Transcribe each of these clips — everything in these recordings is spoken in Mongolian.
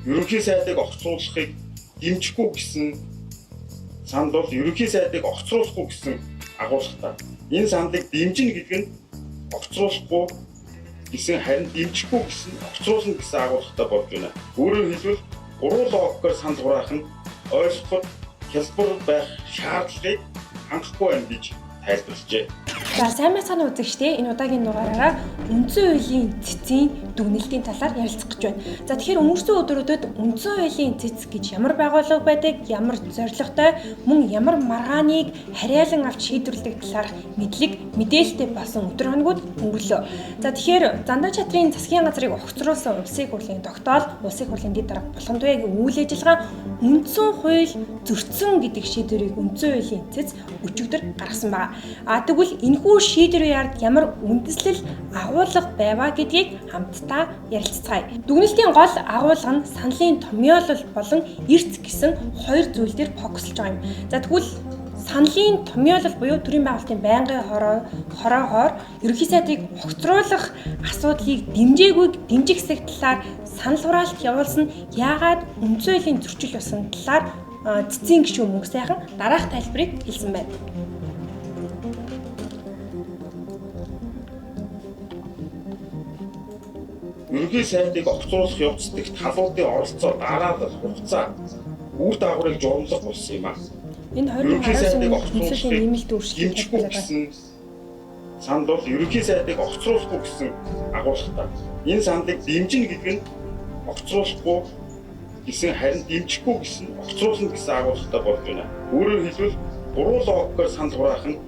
ерөнхий сайдыг огцруулахыг дэмжихгүй гэсэн санд бол ерөнхий сайдыг огцруулахгүй гэсэн агуулгатай. Энэ сандыг дэмжинэ гэдэг нь огцруулахгүй гэсэн харин дэмжихгүй гэсэн огцруулна гэсэн агуулгатай болж байна. Өөрөөр хэлбэл гурван логикоор санал хураах нь ойлгоход хялбар байх шаардлагыг хангахгүй байна гэж тайлбарлажээ. За сайн байцгаана үзэгчдээ, энэ удаагийн дугаараараа үндсэн хуулийн цэцгийн дүгнэлтийн талаар ярилцах гэж байна. За тэгэхээр өнгөрсөн өдрүүдэд үндсэн хуулийн цэц гэж ямар байгууллага байдаг, ямар зорилготой, мөн ямар маргааныг хариалан авч шийдвэрлэдэг талаар мэдээлэлтэй болсон өдөр хоногуд өнгөрлөө. За тэгэхээр Зандаа чатрын засгийн газрыг огцруулсан улсын хурлын тогтоол, улсын хурлын дэд дарга Булгандбайгийн үйл ажиллагаа үндсэн хууль зөрчсөн гэдэг шийдвэрийг үндсэн хуулийн цэц өчигдөр гаргасан байна. Тэгвэл энэхүү шийдвэрийн ард ямар үндэслэл агуулга байваа гэдгийг хамтдаа ярилцгаая. Дүгнэлтийн гол агуулга нь саналын томьёолол болон эрц гэсэн хоёр зүйл дээр фокуслж байгаа юм. За тэгвэл саналын томьёолол буюу төрийн байгуулалтын байнгын хороогоор ерөнхий сайдыг огцруулах асуудлыг дэмжих хэсэг талаар санал хураалт явуулсан яагаад үндсэн хуулийн зөрчил болсон талаар цэцгийн гишүүн мөнх сайхан дараах тайлбарыг хэлсэн байна. Ерөнхий сайдыг огцруулах явц дэх талуудын оролцоо дараалал хугацаа үр дагаврыг журамлах болсон юм аа. Энэ 2019 оны үндсэлийн нэмэлт өөрчлөлт гэсэн санд бол ерөнхий сайдыг огцруулахгүй гэсэн агуулгатай. Энэ сандыг дэмжинэ гэдэг нь огцруулахгүй гэсэн харин дэмжихгүй гэсэн огцруулна гэсэн агуулгатай болж байна. Өөрөөр хэлбэл гурван логикоор санал хураах нь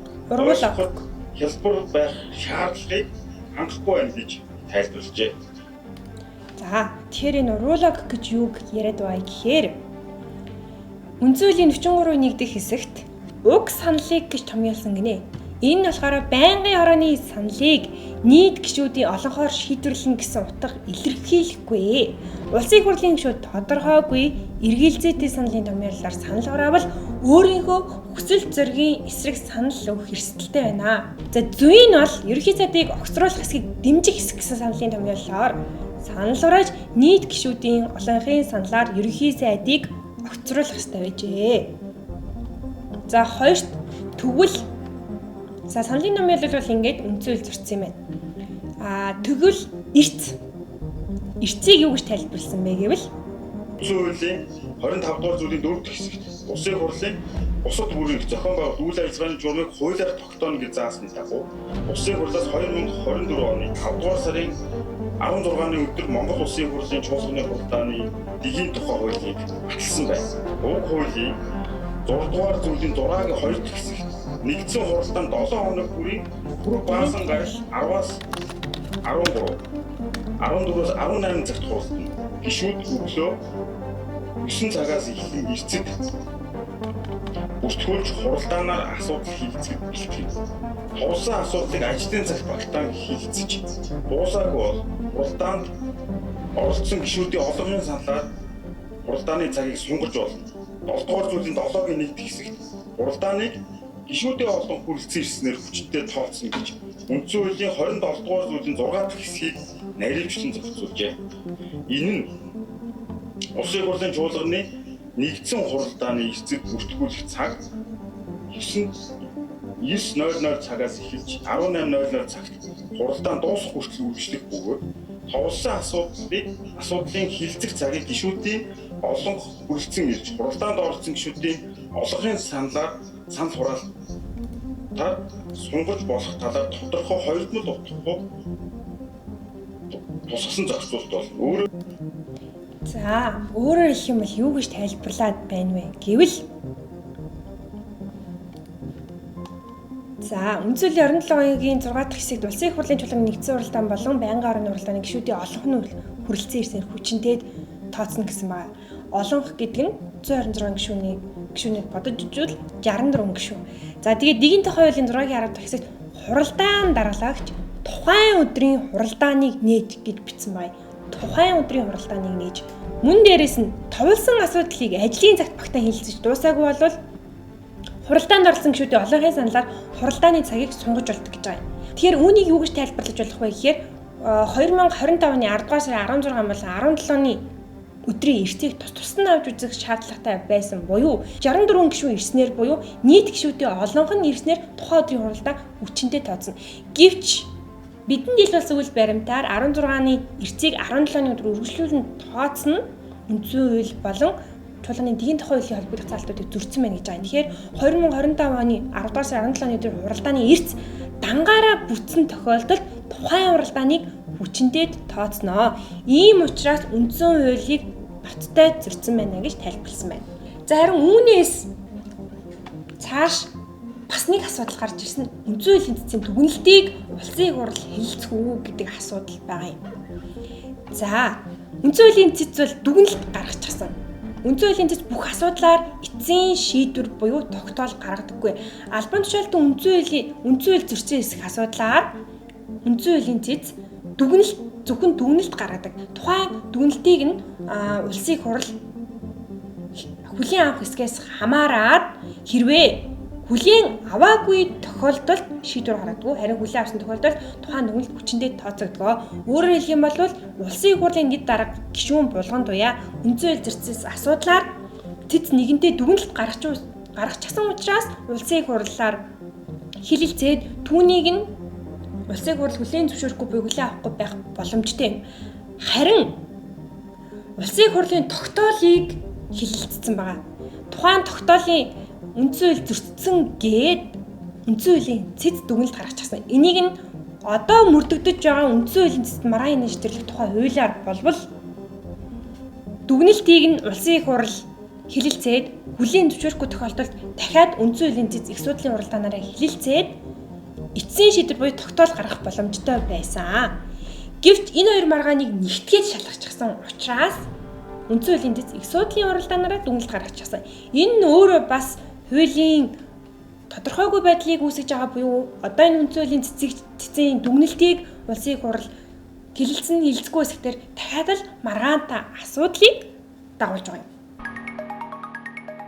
хялбар байх шаардлагыг хангахгүй байна гэж тайлбарлажээ. За тэгэхээр энэ уруулог гэж юуг яриад байгаа гэхээр үндсэн хуулийн 43-ийн 1 дэх хэсэгт уг саналыг гэж томьёолсон гинэ. Энэ нь болохоор байнгын хорооны саналыг нийт гишүүдийн олонхоор шийдвэрлэнэ гэсэн утга илэрхийлэхгүй. Улсын хурлын гишүүд тодорхойгүй эргэлзээтэй саналын томьёололоор санал хураавал өөрийнхөө хүсэл зоригийн эсрэг санал өгөх эрсдэлтэй байна. За зүйн нь бол ерөнхий сайдыг огцруулах хэсгийг дэмжих хэсэг гэсэн саналын томьёололоор санал хурааж нийт гишүүдийн олонхын саналаар ерөнхий сайдыг огцруулах ёстой байжээ. За хоёрт тэгвэл саналын томьёолол бол ингээд үндсэн хууль зөрчсөн юм байна. Тэгвэл эрцийг юу гэж тайлбарласан бэ гэвэл үндсэн хуулийн 25 дугаар зүйлийн 4 дэх хэсэгт улсын хурлын бусад бүрийн зохион байгуулалт үйл ажиллагааны журмыг хуулиар тогтооно гэж заасны дагуу улсын хурлаас 2024 оны 5 дугаар сарын 16-ны өдөр Монгол Улсын хурлын чуулганы хуралдааны дэгийн тухай хуулийг баталсан байна. Уг хуулийн 6 дугаар зүйлийн 6-гийн 2 дэх хэсэгт нэгдсэн хуралдаанд 7 хоног бүрийн бүрэг баасан гарал 10-аас 13, 14-өөс 18 цагт хуралдана. Гишүүд өглөө 9 цагаас эхлэн эрцэд бүртгүүлж хуралдаанаар асуудал хилцэх бэлтгэв. Хуралсан асуудлыг ажлын цагт багтаан хилцэж дуусаагүй бол хуралдаанд оролцсон гишүүдийн олонхын саналаар хуралдааны цагийг сунгаж болно. 7 дугаар зүйлийн 7-гийн 1 хэсэгт хуралдааныг гишүүдийн олон хүрэлцэн ирснээр хүчтэй тооцсон гэж үндсэн хуулийн 27 дугаар зүйлийн 6 дахь хэсгийг наривчлан зохицуулжээ. Энэ нь улсын хурлын чуулганы нэгдсэн хуралдааны эрцэд бүртгүүлэх цаг 9:00 цагаас эхэлж 18:00 цагт хуралдаан дуусах хүртэл үргэлжлэх бөгөөд товлсон асуудлын хилцэх цагийг гишүүдийн олон хүрэлцэн ирж хуралдаанд оролцсон гишүүдийн олонхын санал хураалтаар сунгаж болох талаар тодорхой хоёрдмол утгагүй тусгасан зохицуулт бол өөрөөр хэлэх юм бол юу гэж тайлбарлаад байна вэ гэвэл үндсэн хуулийн 27-гийн 6 дахь хэсэгт улсын хурлын чуулганы нэгдсэн хуралдаан болон байнгын хорооны хуралдааны гишүүдийн олонх нь хүрэлцэн ирсээр хүчинтэй тооцно гэсэн байна. Олонх гэдэг нь 126 гишүүнийг бодож үзвэл 64 гишүүн. За тэгээд дэгийн тухай хуулийн 6-гийн 10 дахь хэсэгт хуралдаан даргалагч тухайн өдрийн хуралдааныг нээж гэж бичсэн байна. Тухайн өдрийн хуралдааныг нээж мөн дээрээс нь товлсон асуудлыг ажлын цагт багтаан хилцэж дуусаагүй болвол хуралдаанд оролцсон гишүүдийн олонхын саналаар хуралдааны цагийг сунгаж болдог гэж байгаа юм. Тэгэхээр үүнийг юу гэж тайлбарлаж болох вэ гэхээр 2025 оны 10 дугаар сарын 16 болон 17-ны өдрийн эртийг тусдан авч үзэх шаардлагатай байсан буюу 64 гишүүн ирснээр буюу нийт гишүүдийн олонх нь ирснээр тухайн өдрийн хуралдаа хүчинтэй тооцно. Гэвч бидэнд илүүлсэн үйл баримтаар 16-ны эртийг 17-ны өдөр үргэлжлүүлэн тооцно үндсэн хууль болон чуулганы дэгийн тухай хуулийн холбогдох залтуудыг зөрчсөн байна гэж байгаа. Тэгэхээр 2025 оны 10 дугаар сарын 17-ны өдөр хуралдааны эрт дангаараа бүтсэн тохиолдолд тухайн хуралдааныг хүчинтэй тооцноо. Ийм учраас үндсэн хуулийг баттай зөрчсөн байна гэж тайлбарласан байна. За харин үүнээс цааш бас нэг асуудал гарч ирсэн. Үндсэн хуулийн цэцгийн дүгнэлтийг улсын хурал хэлэлцэх үү гэдэг асуудал байгаа юм. За үндсэн хуулийн цэц бол дүгнэлт гаргачихсан. Үндсэн хуулийн цэц бүх асуудлаар эцсийн шийдвэр буюу тогтоол гаргадаггүй. Албан тушаалтан үндсэн хууль зөрчсөн хэсэг асуудлаар үндсэн хуулийн цэц зөвхөн дүгнэлт гаргадаг. Тухайн дүгнэлтийг нь улсын хурал хүлээн авах хэсгээс хамаарат хэрвээ хүлээн аваагүй тохиолдолд шийдвэр гаргадаг. Харин хүлээн авсан тохиолдолд тухайн дүгнэлт хүчиндээ тооцогдгоо. Өөрөөр хэлэх юм бол улсын хурлын дэд дарга гишүүн булган туяа үндсэн хууль зөрчсөн асуудлаар цэц нэгэнтээ дүгнэлт гаргачихсан учраас улсын хурлаар хэлэлцээд түүнийг нь улсын хурал хүлээн зөвшөөрөхгүй буюу хүлээн авахгүй байх боломжтой юм. Харин улсын хурлын тогтоолыг хэлэлцсэн байгаа. Тухайн тогтоолын үндсэн хууль зөрчсөн гээд үндсэн хуулийн цэц дүгнэлт гаргачихсан. Энийг нь одоо мөрдөгдөж байгаа үндсэн хуулийн цэцэд маргааны нэвтрүүлэх тухай хуулиар болбол дүгнэлтийг нь улсын хурал хэлэлцээд хүлээн зөвшөөрөхгүй тохиолдолд дахиад үндсэн хуулийн цэц их судлалын хуралдаанаараа хэлэлцээд эцсийн шийдвэр буюу тогтоол гаргах боломжтой байсан. Гэвч энэ хоёр маргааныг нэгтгээд шалгачихсан учраас үндсэн хуулийн цэц их судлалын хуралдаанаараа дүгнэлт гаргачихсан. Энэ нь өөрөө бас хуулийн тодорхойгүй байдлыг үүсгэж байгаа буюу одоо энэ үндсэн хуулийн цэцийн дүгнэлтийг улсын хурал хэлэлцэн хэлэлцэхгүй хэсгээр дахиад л маргаантай асуудлыг дагуулж байгаа юм.